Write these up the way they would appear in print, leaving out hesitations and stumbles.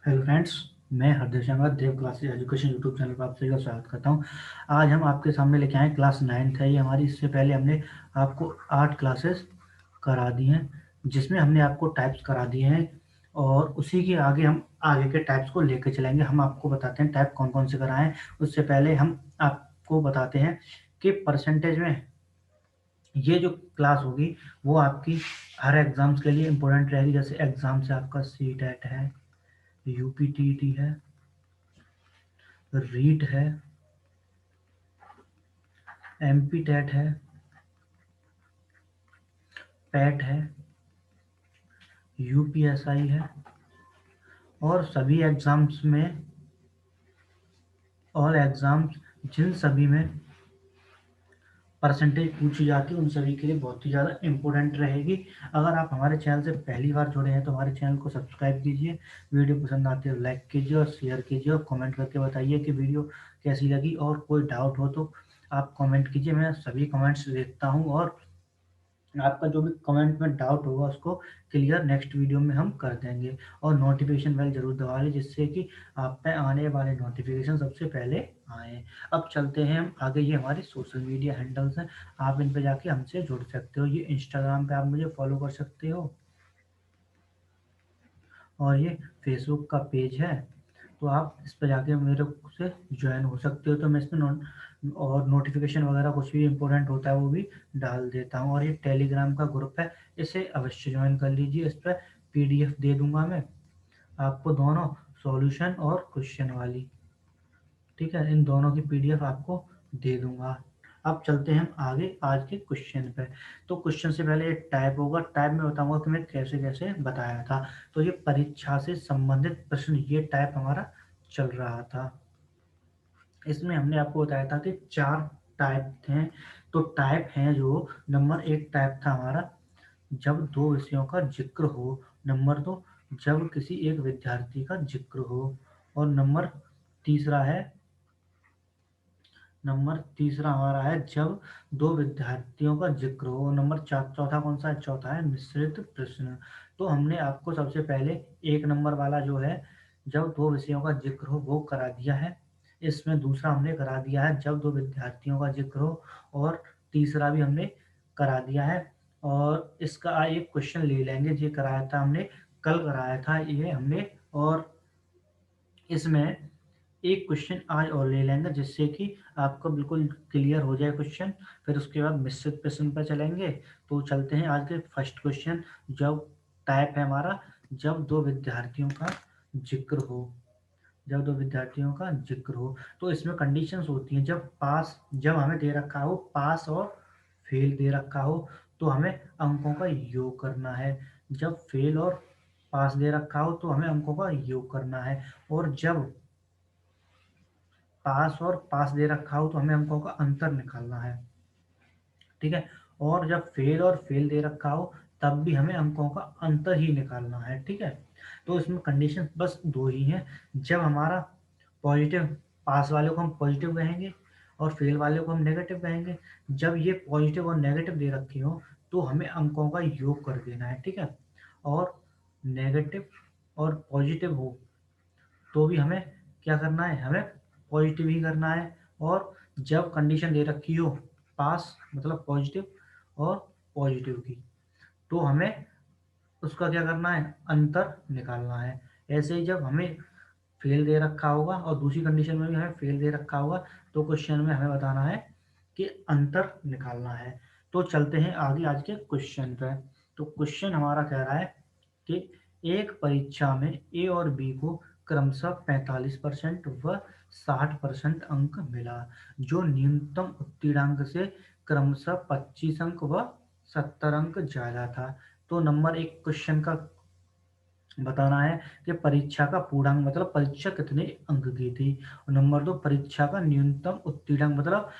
Hello friends, मैं हरदेव शंकर देव classes education YouTube channel पर आप सभी का स्वागत करता हूं। आज हम आपके सामने लेके आए क्लास 9th है ये हमारी। इससे पहले हमने आपको 8 क्लासेस करा दी हैं, जिसमें हमने आपको टाइप्स करा दिए हैं और उसी के आगे हम आगे के टाइप्स को लेकर चलेंगे। हम आपको बताते हैं टाइप कौन कौन से कराएं। उससे पहले हम आपको बताते हैं कि परसेंटेज में ये जो क्लास होगी वो आपकी हर एग्ज़ाम्स के लिए इम्पोर्टेंट रहेगी। जैसे एग्ज़ाम से आपका सी टेट है, यूपीटीटी है, रीट है, एमपी टेट है, पैट है, यूपीएसआई है और सभी एग्ज़ाम्स में ऑल एग्ज़ाम्स जिन सभी में परसेंटेज पूछी जाती है उन सभी के लिए बहुत ही ज़्यादा इम्पोर्टेंट रहेगी। अगर आप हमारे चैनल से पहली बार जुड़े हैं तो हमारे चैनल को सब्सक्राइब कीजिए, वीडियो पसंद आती है तो लाइक कीजिए और शेयर कीजिए और कमेंट करके बताइए कि वीडियो कैसी लगी। और कोई डाउट हो तो आप कमेंट कीजिए, मैं सभी कमेंट्स देखता हूँ और आपका जो भी कमेंट में डाउट होगा उसको क्लियर नेक्स्ट वीडियो में हम कर देंगे। और नोटिफिकेशन बेल जरूर दबा लें जिससे कि आप पे आने वाले नोटिफिकेशन सबसे पहले आए। अब चलते हैं हम आगे। ये हमारे सोशल मीडिया हैंडल्स हैं, आप इन पे जाके हमसे जुड़ सकते हो। ये इंस्टाग्राम पे आप मुझे फॉलो कर सकते हो और ये फेसबुक का पेज है, तो आप इस पर जाके मेरे से ज्वाइन हो सकते हो। तो मैं इसमें और नोटिफिकेशन वगैरह कुछ भी इंपॉर्टेंट होता है वो भी डाल देता हूँ। और ये टेलीग्राम का ग्रुप है, इसे अवश्य ज्वाइन कर लीजिए। इस पर पीडीएफ दे दूंगा मैं आपको, दोनों सॉल्यूशन और क्वेश्चन वाली। ठीक है, इन दोनों की पीडीएफ आपको दे दूंगा। अब चलते हैं हम आगे आज के क्वेश्चन पे। तो क्वेश्चन से पहले एक टाइप होगा, टाइप में बताऊंगा कि मैं कैसे कैसे बताया था। तो ये परीक्षा से संबंधित प्रश्न, ये टाइप हमारा चल रहा था। इसमें हमने आपको बताया था कि 4 टाइप थे। तो टाइप हैं जो, नंबर 1 टाइप था हमारा जब 2 विषयों का जिक्र हो, नंबर 2 जब किसी एक विद्यार्थी का जिक्र हो, और नंबर तीसरा हमारा है जब 2 विद्यार्थियों का जिक्र हो। नंबर चौथा कौन सा है? चौथा है मिश्रित प्रश्न। तो हमने आपको सबसे पहले 1 नंबर वाला जो है जब 2 विषयों का जिक्र हो वो करा दिया है। इसमें दूसरा हमने करा दिया है जब 2 विद्यार्थियों का जिक्र हो, और तीसरा भी हमने करा दिया है। और इसका एक क्वेश्चन ले लेंगे, ये कराया था हमने, कल कराया था ये हमने। और इसमें एक क्वेश्चन आज और ले लेंगे जिससे कि आपको बिल्कुल क्लियर हो जाए क्वेश्चन। फिर उसके बाद मिश्रित प्रश्न पर चलेंगे। तो चलते हैं आज के फर्स्ट क्वेश्चन। जब टाइप है हमारा जब 2 विद्यार्थियों का जिक्र हो, जब 2 विद्यार्थियों का जिक्र हो। तो इसमें कंडीशंस होती हैं। जब हमें दे रखा हो पास और फेल दे रखा हो तो हमें अंकों का योग करना है। जब फेल और पास दे रखा हो तो हमें अंकों का योग करना है। और जब पास दे रखा हो तो हमें अंकों का अंतर निकालना है। ठीक है, और जब फेल और फेल दे रखा हो तब भी हमें अंकों का अंतर ही निकालना है। ठीक है, तो इसमें कंडीशन बस 2 ही हैं। जब हमारा पॉजिटिव, पास वाले को हम पॉजिटिव कहेंगे और फेल वाले को हम नेगेटिव कहेंगे। जब ये पॉजिटिव और नेगेटिव दे रखी हो तो हमें अंकों का योग कर देना है। ठीक है, और नेगेटिव और पॉजिटिव हो तो भी हमें क्या करना है? हमें पॉजिटिव ही करना है। और जब कंडीशन दे रखी हो पास मतलब पॉजिटिव और पॉजिटिव की, तो हमें उसका क्या करना है? अंतर निकालना है। ऐसे ही जब हमें फेल दे रखा होगा और दूसरी कंडीशन में भी हमें फेल दे रखा होगा तो क्वेश्चन में हमें बताना है कि अंतर निकालना है। तो चलते हैं आगे आज के क्वेश्चन पे। तो क्वेश्चन हमारा कह रहा है कि एक परीक्षा में ए और बी को क्रमशः 45% व 60% अंक मिला, जो न्यूनतम उत्तीर्णांक से क्रमशः 25 अंक व 70 अंक ज्यादा था। तो नंबर 1 क्वेश्चन का बताना है कि परीक्षा का पूर्णांक मतलब परीक्षा कितने अंक की थी। और नंबर 2 परीक्षा का न्यूनतम उत्तीर्णांक मतलब,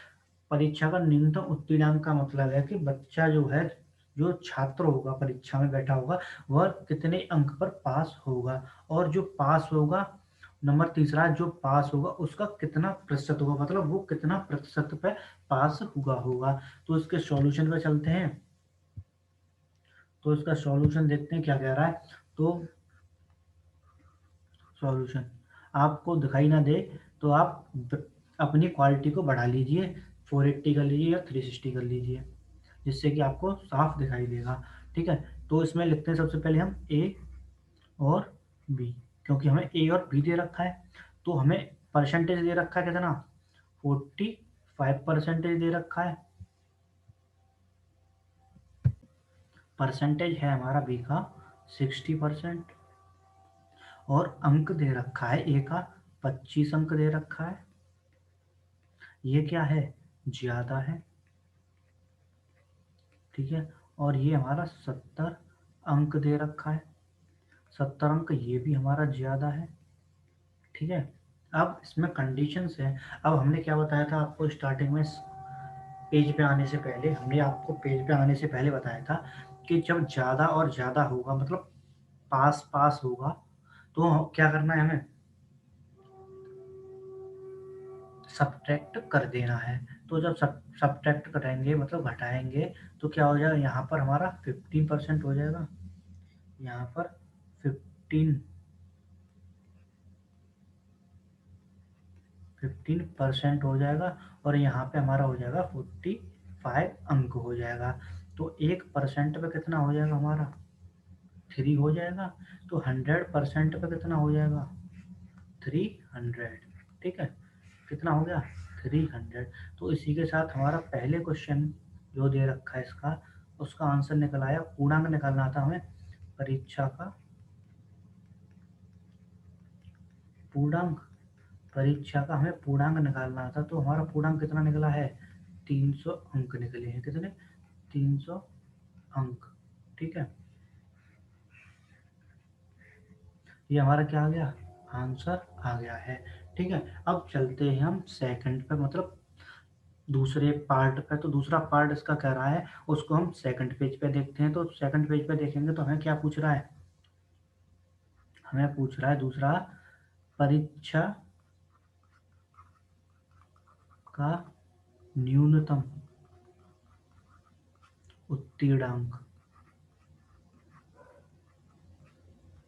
परीक्षा का न्यूनतम उत्तीर्णांक का मतलब है कि बच्चा जो है, जो छात्र होगा परीक्षा में बैठा होगा वह कितने अंक पर पास होगा। और जो पास होगा, नंबर तीसरा जो पास होगा उसका कितना प्रतिशत होगा, मतलब वो कितना प्रतिशत पे पास हुआ होगा। तो इसके सॉल्यूशन पे चलते हैं। तो इसका सॉल्यूशन देखते हैं क्या कह रहा है। तो सॉल्यूशन आपको दिखाई ना दे तो आप अपनी क्वालिटी को बढ़ा लीजिए, 480 कर लीजिए या 360 कर लीजिए, जिससे कि आपको साफ दिखाई देगा। ठीक है, तो इसमें लिखते हैं सबसे पहले हम ए और बी, क्योंकि हमें ए और बी दे रखा है, तो हमें परसेंटेज दे रखा है कितना, 45% दे रखा है। परसेंटेज है हमारा बी का 60%, और अंक दे रखा है ए का 25 अंक दे रखा है। ये क्या है, ज्यादा है। ठीक है, और ये हमारा 70 अंक दे रखा है, 70 अंक ये भी हमारा ज्यादा है। ठीक है, अब इसमें कंडीशंस है। अब हमने क्या बताया था आपको स्टार्टिंग में, पेज पे आने से पहले हमने आपको पेज पे आने से पहले बताया था कि जब ज़्यादा और ज़्यादा होगा, मतलब पास पास होगा, तो क्या करना है, हमें सब्ट्रैक्ट कर देना है। तो जब सब्ट्रैक्ट करेंगे मतलब घटाएंगे, तो क्या हो जाएगा, यहाँ पर हमारा 15% हो जाएगा, यहाँ पर 15% हो जाएगा, और यहाँ पे हमारा हो जाएगा 45 अंक हो जाएगा। तो 1% पे कितना हो जाएगा हमारा, 3 हो जाएगा। तो 100% पे कितना हो जाएगा, 300। ठीक है, कितना हो गया, 300। तो इसी के साथ हमारा पहले क्वेश्चन जो दे रखा है इसका, उसका आंसर निकल आया। पूर्णांक निकालना था हमें, परीक्षा का पूर्णांक, परीक्षा का हमें पूर्णांक निकालना था। तो हमारा पूर्णांक कितना निकला है, 300 अंक निकले हैं। कितने, 300 अंक। ठीक है, ये हमारा क्या आ गया, आंसर आ गया है। ठीक है, अब चलते हैं हम सेकंड पे, मतलब दूसरे पार्ट पे। तो दूसरा पार्ट इसका कह रहा है, उसको हम सेकंड पेज पे देखते हैं। तो सेकंड पेज पे देखेंगे तो हमें क्या पूछ रहा है, हमें पूछ रहा है दूसरा, परीक्षा का न्यूनतम उत्तीर्णांक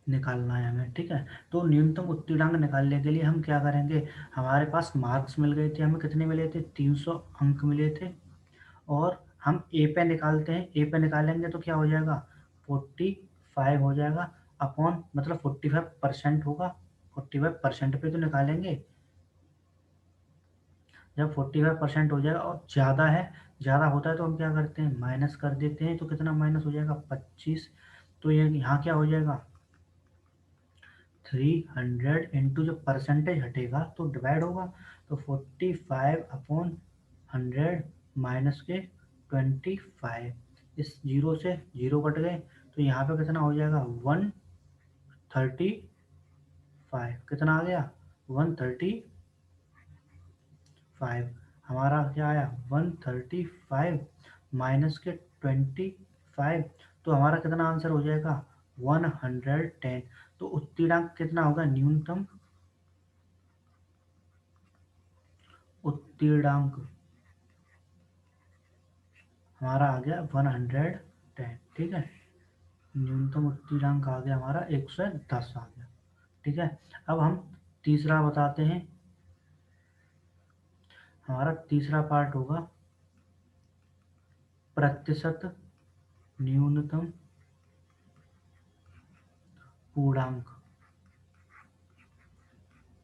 निकालना है हमें। ठीक है, तो न्यूनतम उत्तीर्णांक निकालने के लिए हम क्या करेंगे, हमारे पास मार्क्स मिल गए थे, हमें कितने मिले थे, 300 अंक मिले थे। और हम ए पे निकालते हैं, ए पे निकालेंगे तो क्या हो जाएगा, 45 हो जाएगा, अपॉन मतलब 45% होगा, 45% पे तो निकालेंगे। जब 45% हो जाएगा और ज़्यादा है, ज़्यादा होता है तो हम क्या करते हैं, माइनस कर देते हैं। तो कितना माइनस हो जाएगा, 25। तो ये यहाँ क्या हो जाएगा, 300 इंटू, जब परसेंटेज हटेगा तो डिवाइड होगा। तो 45/100 माइनस के 25, इस जीरो से जीरो कट गए, तो यहाँ पे कितना हो जाएगा, 135। कितना आ गया, 135। हमारा क्या आया, 135 माइनस के 25। तो हमारा कितना आंसर हो जाएगा, 110। तो उत्तीर्णांक कितना होगा, न्यूनतम उत्तीर्णांक हमारा आ गया 110। ठीक है, न्यूनतम उत्तीर्णांक आ गया हमारा 110 आ गया। ठीक है, अब हम तीसरा बताते हैं। हमारा तीसरा पार्ट होगा, प्रतिशत न्यूनतम पूर्णांक।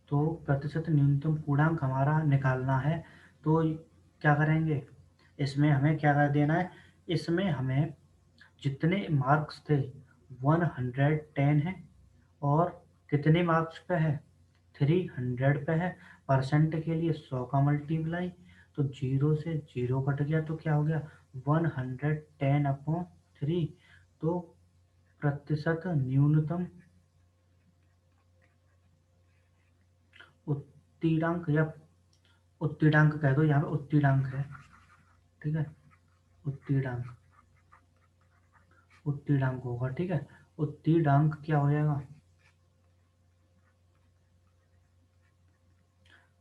तो प्रतिशत न्यूनतम पूर्णांक हमारा निकालना है। तो क्या करेंगे, इसमें हमें क्या कर देना है, इसमें हमें जितने मार्क्स थे 110 है, और कितने मार्क्स पे है, 300 पे है। परसेंट के लिए 100 का मल्टीप्लाई, तो जीरो से जीरो कट गया, तो क्या हो गया, 110/3। तो प्रतिशत न्यूनतम उत्तीर्णांक, या उत्तीर्णांक कह दो, यहाँ पे उत्तीर्णांक है। ठीक है, उत्तीर्णांक, उत्तीर्णांक होगा। ठीक है, उत्तीर्णांक क्या हो जाएगा,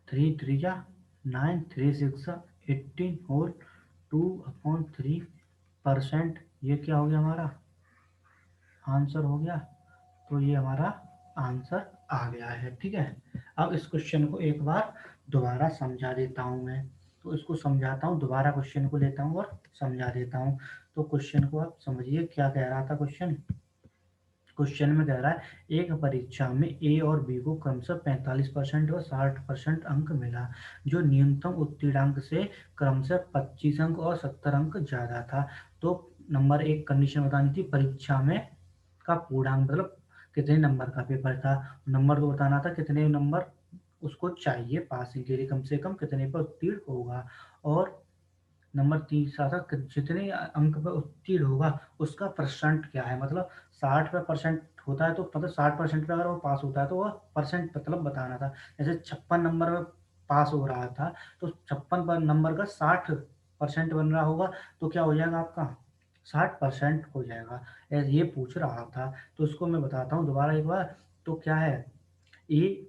3 3 9, 3 6 18 और 2/3%। ये क्या हो गया, हमारा आंसर हो गया। तो ये हमारा आंसर आ गया है। ठीक है, अब इस क्वेश्चन को एक बार दोबारा समझा देता हूँ मैं। तो इसको समझाता हूँ, दोबारा क्वेश्चन को लेता हूँ और समझा देता हूँ। तो क्वेश्चन को आप समझिए, क्या कह रहा था क्वेश्चन। क्वेश्चन में कह रहा है एक परीक्षा में ए और बी को क्रमशः 45% और 60% अंक मिला, जो न्यूनतम उत्तीर्णांक से क्रमशः 25 अंक और 70 अंक ज्यादा था। तो नंबर एक कंडीशन बतानी थी, परीक्षा में का पूर्णांक मतलब कितने नंबर का पेपर था, नंबर तो बताना था कितने नंबर उसको चाहिए पासिंग के लिए, कम से कम कितने पर उत्तीर्ण होगा। और नंबर तीसरा था जितने अंक पर उत्तीर्ण होगा उसका परसेंट क्या है, मतलब 60 पे परसेंट होता है तो मतलब 60% पे अगर वो पास होता है तो वह परसेंट मतलब बताना था। जैसे 56 नंबर में पास हो रहा था तो 56 नंबर का 60% बन रहा होगा, तो क्या हो जाएगा आपका 60% हो जाएगा। ये पूछ रहा था, तो उसको मैं बताता हूँ दोबारा एक बार। तो क्या है, ए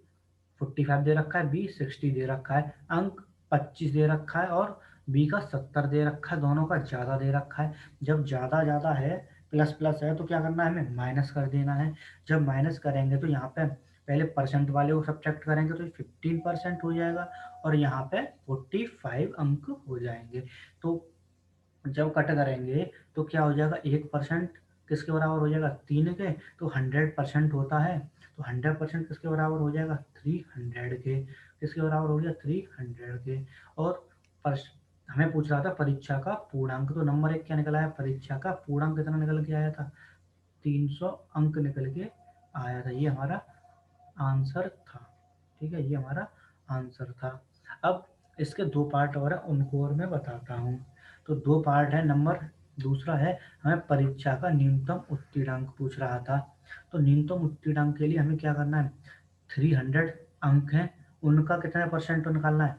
45 दे रखा है, बी 60 दे रखा है, अंक 25 दे रखा है और बी का 70 दे रखा है, दोनों का ज़्यादा दे रखा है। जब ज़्यादा ज़्यादा है, प्लस प्लस है, तो क्या करना है, हमें माइनस कर देना है। जब माइनस करेंगे तो यहाँ पे पहले परसेंट वाले को सब्ट्रैक्ट करेंगे तो 15% हो जाएगा और यहाँ पे 45 अंक हो जाएंगे। तो जब कट करेंगे तो क्या हो जाएगा, 1% किसके बराबर हो जाएगा, 3 के। तो 100% होता है, तो 100% किसके बराबर हो जाएगा, 300 के। किसके बराबर हो गया, 300 के। और हमें पूछ रहा था परीक्षा का पूर्णांक, तो नंबर एक क्या निकला है, परीक्षा का पूर्णांक कितना निकल के आया था, 300 अंक निकल के आया था। ये हमारा आंसर था। ठीक है, ये हमारा आंसर था। अब इसके दो पार्ट और हैं, उनको और मैं बताता हूँ। तो दो पार्ट है, नंबर दूसरा है हमें परीक्षा का न्यूनतम उत्तीर्णांक पूछ रहा था। तो न्यूनतम उत्तीर्णांक के लिए हमें क्या करना है, 300 अंक हैं, उनका कितना परसेंट निकालना है,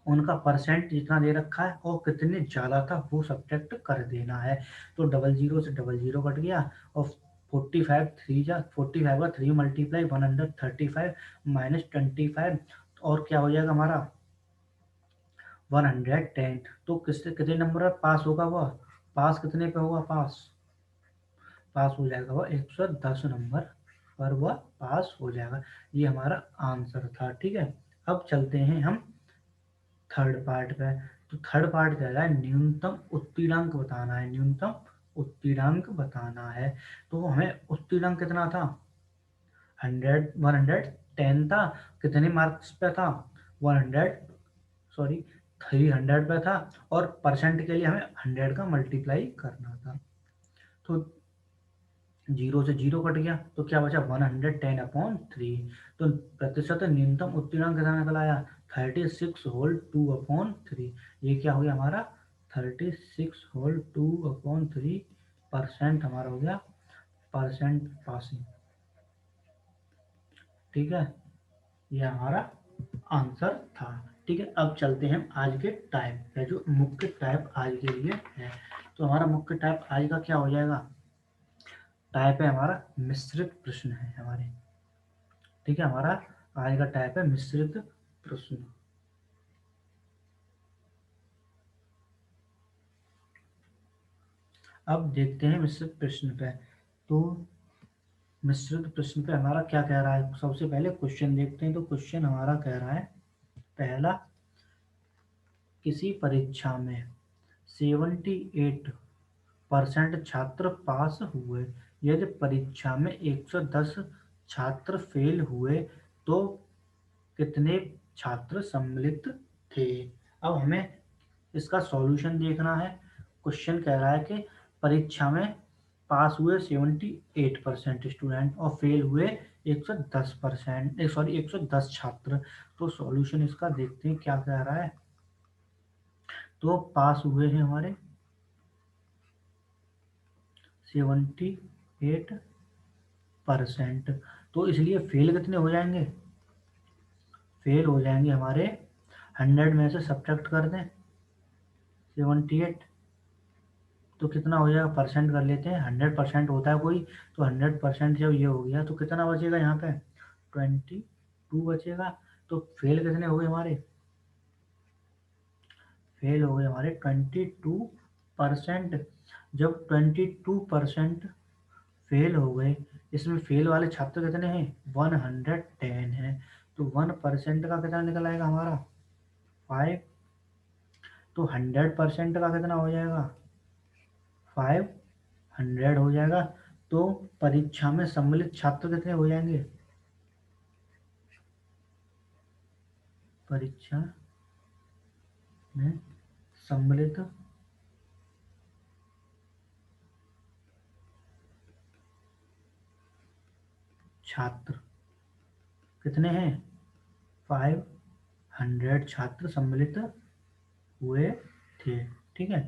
उनका परसेंट जितना दे रखा है और कितने ज़्यादा था वो सब्ट्रैक्ट कर देना है। तो डबल जीरो से डबल जीरो कट गया और 45 का 3 मल्टीप्लाई 135 माइनस 25 और क्या हो जाएगा हमारा 110। तो किससे कितने नंबर पर पास होगा वह, पास कितने पे होगा, पास पास हो जाएगा वह 110 नंबर पर वह पास हो जाएगा। ये हमारा आंसर था। ठीक है, अब चलते हैं हम थर्ड पार्ट पे। तो थर्ड पार्ट कह रहा है न्यूनतम उत्तीर्णांक बताना है, न्यूनतम उत्तीर्णांक बताना है। तो हमें उत्तीर्णांक कितना था, 110 था, कितने मार्क्स पे था, 100 सॉरी 300 पे था और परसेंट के लिए हमें 100 का मल्टीप्लाई करना था। तो जीरो से जीरो कट गया तो क्या बचा 110/3। तो प्रतिशत न्यूनतम उत्तीर्णांक कितना निकल आया, 36/2/3। ये क्या हो गया हमारा 36/2/3% हमारा हो गया परसेंट पासिंग। ठीक है, ये हमारा आंसर था। ठीक है, अब चलते हैं आज के टाइप पे, जो मुख्य टाइप आज के लिए है। तो हमारा मुख्य टाइप आज का क्या हो जाएगा, टाइप है हमारा मिश्रित प्रश्न है हमारे। ठीक है, हमारा आज का टाइप है मिश्रित प्रश्न। अब देखते हैं मिश्रित प्रश्न पे। तो मिश्रित प्रश्न पे हमारा क्या कह रहा है, सबसे पहले क्वेश्चन देखते हैं। तो क्वेश्चन हमारा कह रहा है, पहला, किसी परीक्षा में 78% छात्र पास हुए, यदि परीक्षा में 110 छात्र फेल हुए तो कितने छात्र सम्मिलित थे। अब हमें इसका सॉल्यूशन देखना है। क्वेश्चन कह रहा है कि परीक्षा में पास हुए 78% स्टूडेंट और फेल हुए 110 छात्र। तो सॉल्यूशन इसका देखते हैं क्या कह रहा है। तो पास हुए हैं हमारे 78%, तो इसलिए फेल कितने हो जाएंगे, फेल हो जाएंगे हमारे 100 में से सब्ट्रैक्ट कर दें 78, तो कितना हो जाएगा, परसेंट कर लेते हैं, 100% होता है कोई, तो 100% जब ये हो गया तो कितना बचेगा यहाँ पे 22 बचेगा। तो फेल कितने हो गए हमारे, फेल हो गए हमारे 22%। जब 22% फेल हो गए। इसमें फेल वाले छात्र कितने हैं? 110 हैं। तो 1% का कितना निकल आएगा हमारा? 5। तो 100% का कितना हो जाएगा? 500 हो जाएगा। तो परीक्षा में सम्मिलित छात्र कितने हो जाएंगे? परीक्षा में सम्मिलित छात्र कितने हैं? 500 छात्र सम्मिलित हुए थे। ठीक है,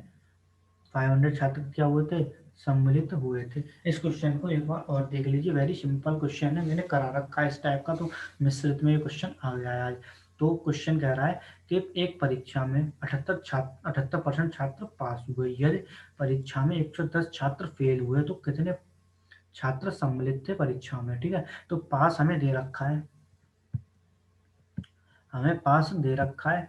500 छात्र क्या हुए थे? सम्मिलित हुए थे। इस क्वेश्चन को एक बार और देख लीजिए, वेरी सिंपल क्वेश्चन है, मैंने करा रखा है इस टाइप का, तो मिश्रित में ये क्वेश्चन आ गया है आज। तो क्वेश्चन कह रहा है कि एक परीक्षा में 78% छात्र पास हुए, यदि परीक्षा में 110 छात्र फेल हुए तो कितने छात्र सम्मिलित थे परीक्षा में? ठीक है, तो पास हमें दे रखा है, हमें पास दे रखा है,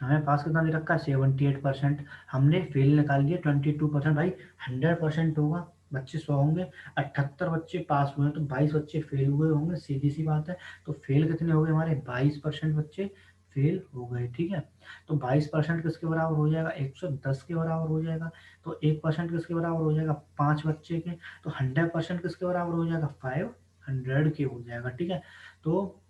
हमें पास कितना दे रखा है? 78%। हमने फेल निकाल लिया 22%। भाई 100% होगा, बच्चे 100 होंगे, 78 बच्चे पास हुए हैं तो 22 बच्चे फेल हुए होंगे, सीधी सी बात है। तो फेल कितने हो गए हमारे? 22% बच्चे फेल हो गए। ठीक है, तो 22% किसके बराबर हो जाएगा? 110 के बराबर हो जाएगा। तो 1% किसके बराबर हो जाएगा? 5 बच्चे के। तो 100% किसके बराबर हो जाएगा? 500 के हो जाएगा। ठीक है, तो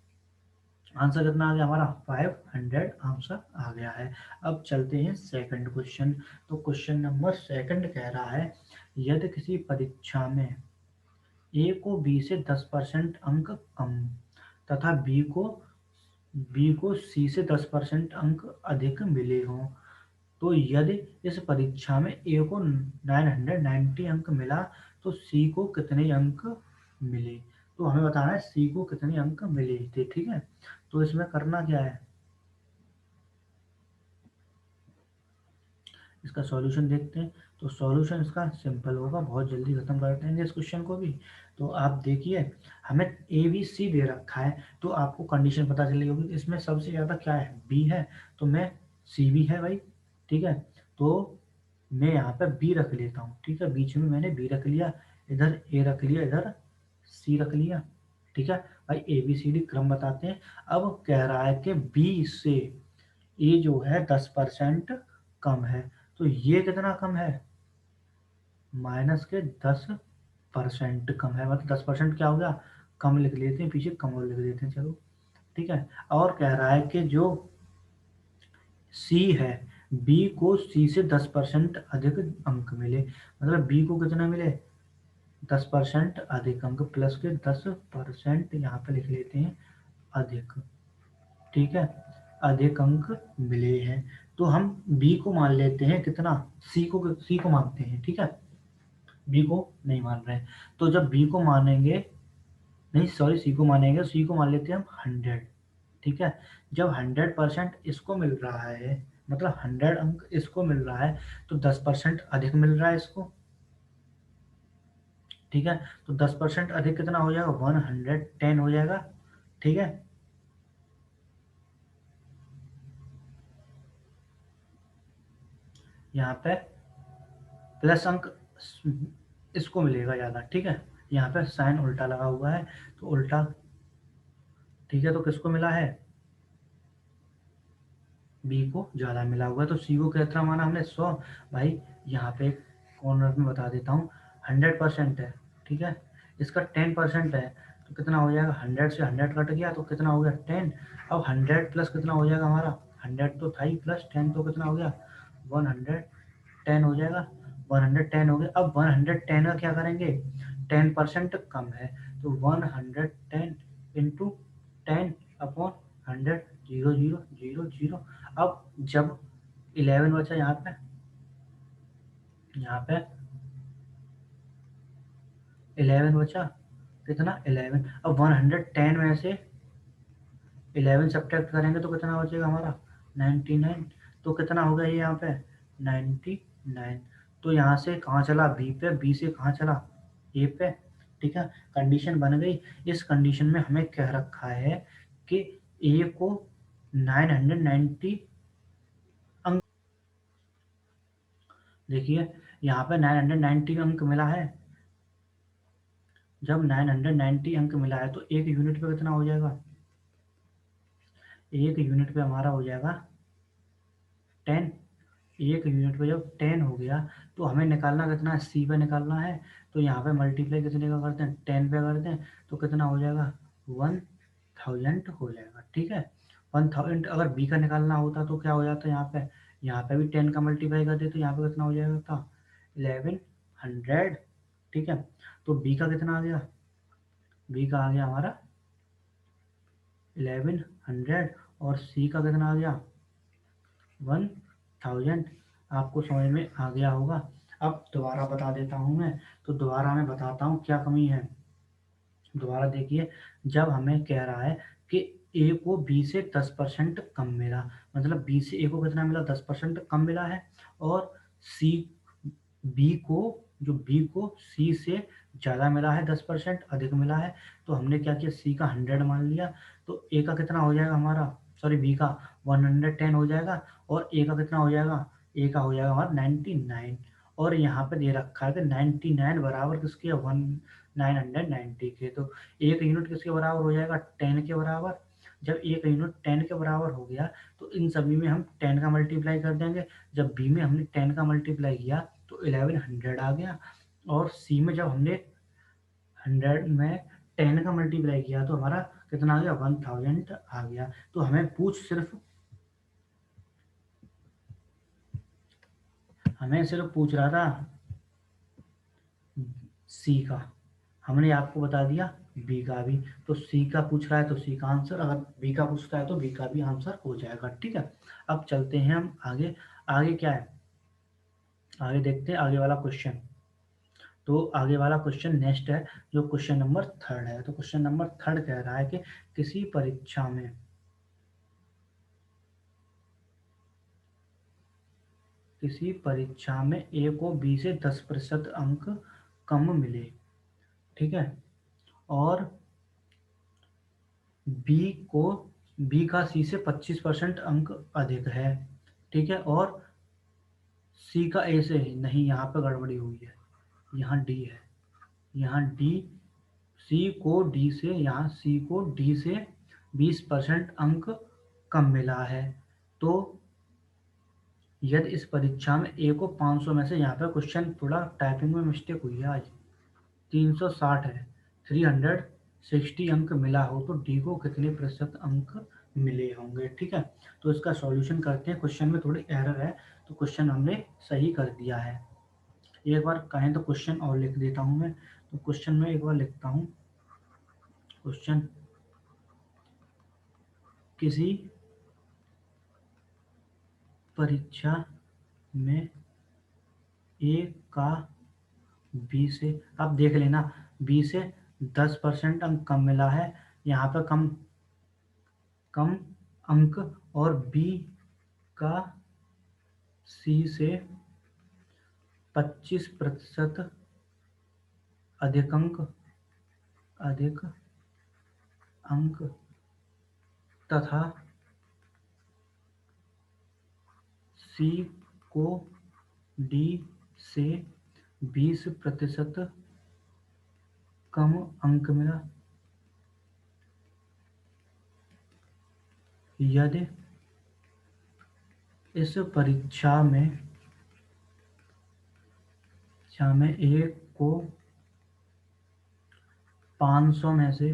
आंसर कितना आ गया हमारा? 500 आंसर आ गया है। अब चलते हैं सेकंड क्वेश्चन। तो क्वेश्चन नंबर सेकंड कह रहा है, यदि किसी परीक्षा में ए को बी से 10% अंक कम तथा बी को सी से 10% अंक अधिक मिले हों, तो यदि इस परीक्षा में ए को 990 अंक मिला तो सी को कितने अंक मिले? तो हमें बताना है सी को कितने अंक मिले थे। ठीक है, तो इसमें करना क्या है, इसका सॉल्यूशन देखते हैं। तो सॉल्यूशन इसका सिंपल होगा, बहुत जल्दी खत्म कर देंगे इस क्वेश्चन को भी। तो आप देखिए, हमें ए बी सी दे रखा है, तो आपको कंडीशन पता चली होगी इसमें सबसे ज़्यादा क्या है? बी है, तो मैं सी भी है भाई। ठीक है, तो मैं यहाँ पे बी रख लेता हूँ। ठीक है, बीच में मैंने बी रख लिया, इधर ए रख लिया, इधर सी रख लिया। ठीक है भाई, ए बी सी डी क्रम बताते हैं। अब कह रहा है कि बी से ए जो है 10% कम है, तो ये कितना कम है? माइनस के 10% कम है, मतलब 10% क्या हो गया? कम लिख लेते हैं, पीछे कम और लिख देते हैं, चलो। ठीक है, और कह रहा है कि जो सी है, बी को सी से 10% अधिक अंक मिले, मतलब बी को कितना मिले? 10% अधिक अंक, प्लस के 10% यहाँ पे लिख लेते हैं अधिक। ठीक है, अधिक अंक मिले हैं, तो हम बी को मान लेते हैं कितना? सी को मानते हैं। ठीक है, बी को नहीं मान रहे हैं, तो जब बी को मानेंगे, नहीं सॉरी, सी को मानेंगे, सी को मान लेते हैं हम 100। ठीक है, जब 100% इसको मिल रहा है, मतलब 100 अंक इसको मिल रहा है, तो 10% अधिक मिल रहा है इसको। ठीक है, तो 10% अधिक कितना हो जाएगा? 110 हो जाएगा। ठीक है, यहाँ पे प्लस अंक इसको मिलेगा ज़्यादा। ठीक है, यहाँ पे साइन उल्टा लगा हुआ है, तो उल्टा। ठीक है, तो किसको मिला है? बी को ज़्यादा मिला हुआ है, तो सी को कितना माना हमने? 100। भाई यहाँ पे कॉर्नर में बता देता हूँ, 100% है। ठीक है, इसका 10% है, तो कितना हो जाएगा? 100 से 100 कट गया तो कितना हो गया? 10। अब 100 प्लस कितना हो जाएगा हमारा? 100 तो था ही, प्लस 10 तो कितना हो गया? 110 हो जाएगा। 110 हो गया। अब 110 का क्या करेंगे? 10% कम है, तो 110 इंटू 10/100, 0 0 0 0। अब जब 11 बचा यहाँ पे 11 बचा, कितना? 11। अब 110 में से 11 सब्ट्रैक्ट करेंगे तो कितना बचेगा हमारा? 99। तो कितना हो गया ये यहाँ पे? 99। तो यहाँ से कहाँ चला? बी पे, बी से कहाँ चला? ए पे। ठीक है, कंडीशन बन गई। इस कंडीशन में हमें कह रखा है कि ए को 990 अंक, देखिए यहाँ पे 990 अंक मिला है। जब 990 अंक मिला है तो एक यूनिट पे कितना हो जाएगा, एक यूनिट पे हमारा हो जाएगा 10। एक यूनिट पे जब 10 हो गया तो हमें निकालना कितना है, सी पे निकालना है। तो यहाँ पे मल्टीप्लाई कितने का करते हैं, 10 पे करते हैं, तो कितना हो जाएगा, 1000 हो जाएगा। ठीक है, 1000। अगर बी का निकालना होता तो क्या हो जाता है, यहाँ पे भी 10 का मल्टीप्लाई कर दे तो यहाँ पे कितना हो जाएगा था, 1100। ठीक है, तो बी का कितना आ गया, बी का आ गया हमारा 1100, और सी का कितना आ गया 1000। आपको समझ में आ गया होगा। अब दोबारा बता देता हूँ मैं, तो दोबारा मैं बताता हूँ क्या कमी है। दोबारा देखिए, जब हमें कह रहा है कि ए को बी से 10% कम मिला, मतलब बी से ए को कितना मिला, 10% कम मिला है, और सी बी को बी को सी से ज़्यादा मिला है, 10% अधिक मिला है। तो हमने क्या किया, सी का 100 मान लिया, तो ए का कितना हो जाएगा हमारा, सॉरी बी का 110 हो जाएगा, और ए का कितना हो जाएगा, ए का हो जाएगा हमारा 99। और यहाँ पे दे रखा है कि 99 बराबर किसके, 990 के। तो एक यूनिट किसके बराबर हो जाएगा, 10 के बराबर। जब एक यूनिट 10 के बराबर हो गया तो इन सभी में हम 10 का मल्टीप्लाई कर देंगे। जब बी में हमने 10 का मल्टीप्लाई किया तो 1100 आ गया, और सी में जब हमने 100 में 10 का मल्टीप्लाई किया तो हमारा कितना आ गया, 1000 आ गया। तो हमें सिर्फ पूछ रहा था सी का, हमने आपको बता दिया बी का भी। तो सी का पूछ रहा है तो सी का आंसर, अगर बी का पूछता है तो बी का भी आंसर हो जाएगा। ठीक है, अब चलते हैं हम आगे। आगे क्या है, आगे देखते हैं आगे वाला क्वेश्चन। तो आगे वाला क्वेश्चन नेक्स्ट है, जो क्वेश्चन नंबर 3 है। तो क्वेश्चन नंबर 3 कह रहा है कि किसी परीक्षा में ए को बी से 10% अंक कम मिले। ठीक है, और बी को बी का सी से 25% अंक अधिक है। ठीक है, और सी का ए से नहीं, यहाँ पे गड़बड़ी हुई है, यहाँ डी है, यहाँ डी, सी को डी से 20% अंक कम मिला है। तो यदि इस परीक्षा में ए को 500 में से, यहाँ पे क्वेश्चन थोड़ा टाइपिंग में मिस्टेक हुई है आज, 360 है, 360 अंक मिला हो तो डी को कितने प्रतिशत अंक मिले होंगे। ठीक है, तो इसका सॉल्यूशन करते हैं। क्वेश्चन में थोड़ी एरर है, तो क्वेश्चन हमने सही कर दिया है। एक बार कहें तो क्वेश्चन और लिख देता हूँ मैं। तो क्वेश्चन में एक बार लिखता हूँ, क्वेश्चन किसी परीक्षा में ए का बी से, आप देख लेना, बी से 10% अंक कम मिला है, यहाँ पर कम कम अंक, और बी का सी से 25% अधिक अंक तथा सी को डी से 20% कम अंक मिला। यदि इस परीक्षा में ए को 500 में से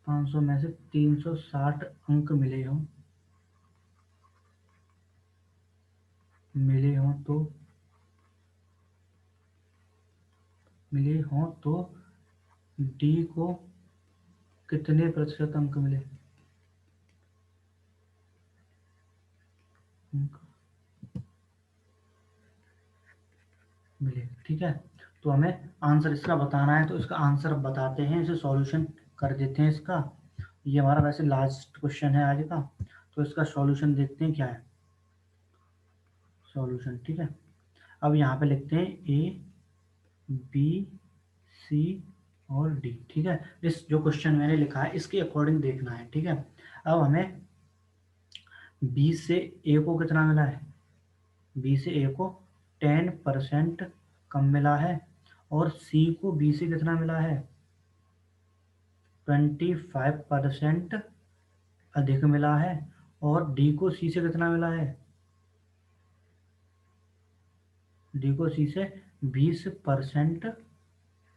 360 अंक मिले हों तो डी को कितने प्रतिशत अंक मिले। ठीक है, तो हमें आंसर इसका बताना है, तो इसका आंसर बताते हैं, इसे सॉल्यूशन कर देते हैं इसका। ये हमारा वैसे लास्ट क्वेश्चन है आज का, तो इसका सॉल्यूशन देखते हैं क्या है सॉल्यूशन। ठीक है, अब यहाँ पे लिखते हैं ए बी सी और डी। ठीक है, इस जो क्वेश्चन मैंने लिखा है इसके अकॉर्डिंग देखना है। ठीक है, अब हमें बी से ए को कितना मिला है, बी से ए को 10% कम मिला है, और सी को बी से कितना मिला है, 25% अधिक मिला है, और डी को सी से कितना मिला है, डी को सी से 20%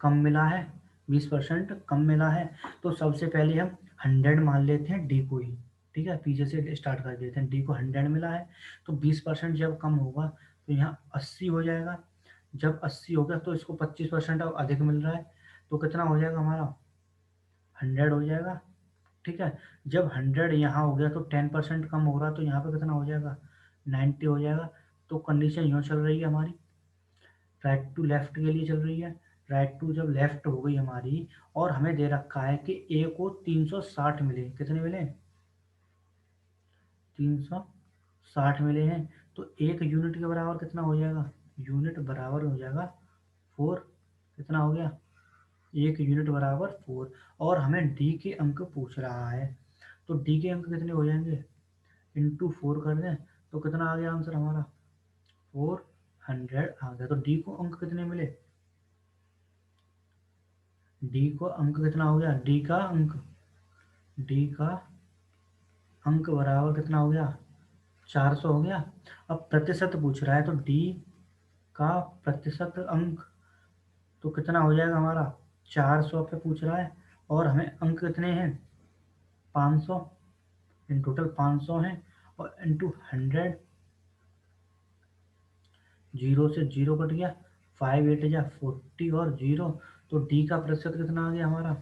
कम मिला है, 20% कम मिला है। तो सबसे पहले हम 100 मान लेते हैं डी को ही, ठीक है, पीछे से स्टार्ट कर देते हैं। डी को 100 मिला है, तो 20% जब कम होगा तो यहाँ 80 हो जाएगा। जब 80 हो गया तो इसको 25% अब अधिक मिल रहा है, तो कितना हो जाएगा हमारा, 100 हो जाएगा, ठीक है। जब 100 यहाँ हो गया तो 10% कम हो रहा है, तो यहाँ पे कितना हो जाएगा, 90 हो जाएगा। तो कंडीशन यूँ चल रही है हमारी, राइट टू लेफ्ट के लिए चल रही है। राइट टू जब लेफ्ट हो गई हमारी, और हमें दे रखा है कि ए को 360 मिले, कितने मिले, 360 मिले हैं। तो एक यूनिट के बराबर कितना हो जाएगा, यूनिट बराबर हो जाएगा 4, कितना हो गया, एक यूनिट बराबर 4। और हमें डी के अंक पूछ रहा है, तो डी के अंक कितने हो जाएंगे, इंटू 4 कर दें, तो कितना आ गया आंसर हमारा, 400 आ गया। तो डी को अंक कितने मिले, डी को अंक कितना हो गया, डी का अंक बराबर कितना हो गया, 400 हो गया। अब प्रतिशत पूछ रहा है, तो डी का प्रतिशत अंक तो कितना हो जाएगा हमारा, 400 पे पूछ रहा है, और हमें अंक कितने हैं, 500, इन टोटल 500 हैं, और इंटू 100, जीरो से जीरो कट गया, 5 8 जा 40 और जीरो, तो डी का प्रतिशत कितना आ गया हमारा,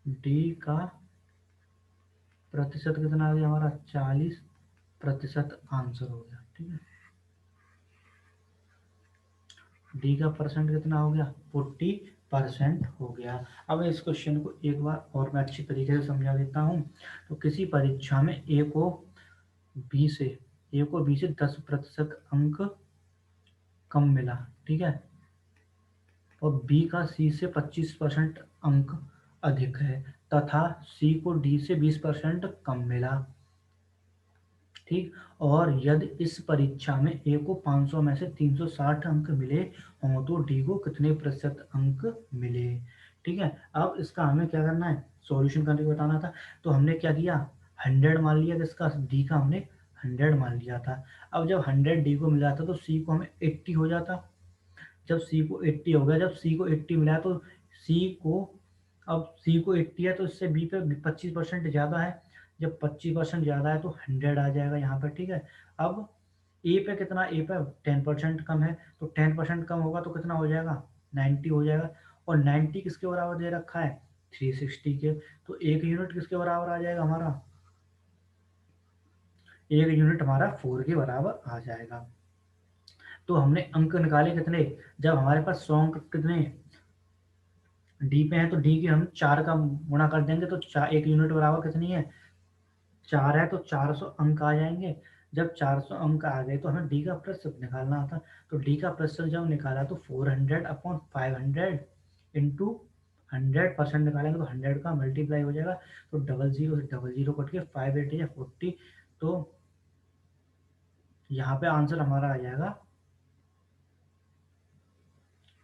डी का प्रतिशत कितना आ गया हमारा, 40% आंसर हो गया, ठीक है। डी का परसेंट कितना हो गया, 40% हो गया। अब इस क्वेश्चन को एक बार और मैं अच्छी तरीके से समझा देता हूँ। तो किसी परीक्षा में ए को बी से 10% अंक कम मिला, ठीक है, और बी का सी से 25% अंक अधिक है, तथा सी को डी से 20% कम मिला, ठीक। और यदि इस परीक्षा में ए को 500 में से 360 अंक मिले हों, तो डी को कितने प्रतिशत अंक मिले, ठीक है। अब इसका हमें क्या करना है, सॉल्यूशन करके बताना था। तो हमने क्या किया, 100 मान लिया, किसका, डी का हमने 100 मान लिया था। अब जब 100 डी को मिला था, तो सी को हमें 80 हो जाता। जब सी को 80 हो गया, जब सी को 80 मिला, तो सी को, अब सी को 80 है, तो इससे बी पे 25% ज़्यादा है। जब 25% ज़्यादा है, तो 100 आ जाएगा यहाँ पर, ठीक है। अब ए पे कितना, ए पे 10% कम है, तो 10% कम होगा तो कितना हो जाएगा, 90 हो जाएगा। और 90 किसके बराबर दे रखा है, 360 के। तो एक यूनिट किसके बराबर आ जाएगा हमारा, एक यूनिट हमारा 4 के बराबर आ जाएगा। तो हमने अंक निकाले कितने, जब हमारे पास 100 अंक कितने डी पे हैं, तो डी के हम 4 का गुणा कर देंगे, तो एक यूनिट बराबर कितनी है, 4 है, तो 400 अंक आ जाएंगे। जब 400 अंक आ गए, तो हमें डी का प्रतिशत निकालना था। तो डी का प्रतिशत जब निकाला, तो 400/500 इंटू 100% निकालेंगे, तो 100 का मल्टीप्लाई हो जाएगा, तो 00 से 00 कट के 5 8 या 40, तो यहाँ पे आंसर हमारा आ जाएगा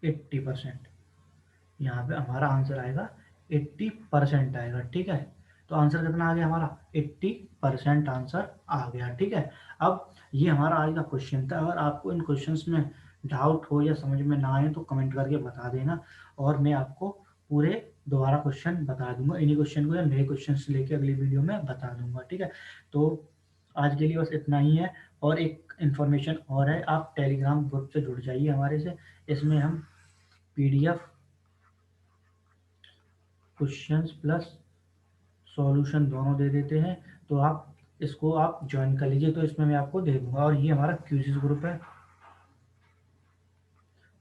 80%। यहाँ पे हमारा आंसर आएगा 80% आएगा, ठीक है। तो आंसर कितना आ गया हमारा, 80% आंसर आ गया, ठीक है। अब ये हमारा आज का क्वेश्चन था। अगर आपको इन क्वेश्चंस में डाउट हो या समझ में ना आए, तो कमेंट करके बता देना, और मैं आपको पूरे दोबारा क्वेश्चन बता दूंगा, इन्हीं क्वेश्चन को या नए क्वेश्चन लेके अगली वीडियो में बता दूंगा, ठीक है। तो आज के लिए बस इतना ही है। और एक इन्फॉर्मेशन और है, आप टेलीग्राम ग्रुप से जुड़ जाइए हमारे से। इसमें हम PDF, क्वेश्चंस प्लस सॉल्यूशन दोनों दे देते हैं। तो आप इसको आप ज्वाइन कर लीजिए, तो इसमें मैं आपको दे दूंगा। और ये हमारा क्यूजिस ग्रुप है,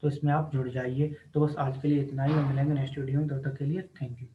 तो इसमें आप जुड़ जाइए। तो बस आज के लिए इतना ही, हम मिलेंगे नेक्स्ट वीडियो में, तब तक के लिए थैंक यू।